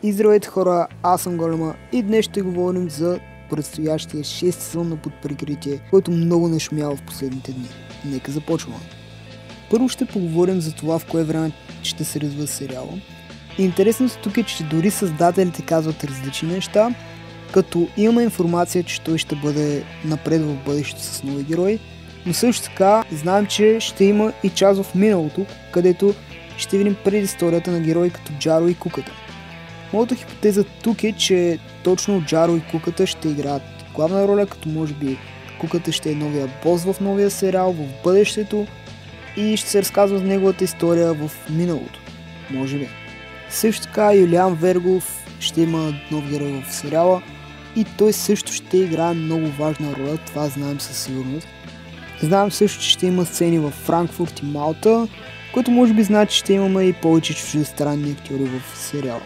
И здравейте хора, аз съм Голема и днес ще говорим за предстоящия 6 сезон на Под прикритие, който много нашумява в последните дни. Нека започваме. Първо ще поговорим за това в кое време ще се развива сериала. Интересното тук е, че дори създателите казват различни неща, като имаме информация, че той ще бъде напред в бъдещето с нови герои, но също така знаем, че ще има и част в миналото, където ще видим предисторията на герои като Джаро и Куката. Моята хипотеза тук е, че точно Джаро и Куката ще играят главна роля, като може би Куката ще е новия бос в новия сериал, в бъдещето и ще се разказва за неговата история в миналото. Може би. Също така Юлиан Вергов ще има нов герой в сериала и той също ще играе много важна роля, това знаем със сигурност. Знаем също, че ще има сцени в Франкфурт и Малта, което може би значи, че ще имаме и повече чуждестранни актьори в сериала.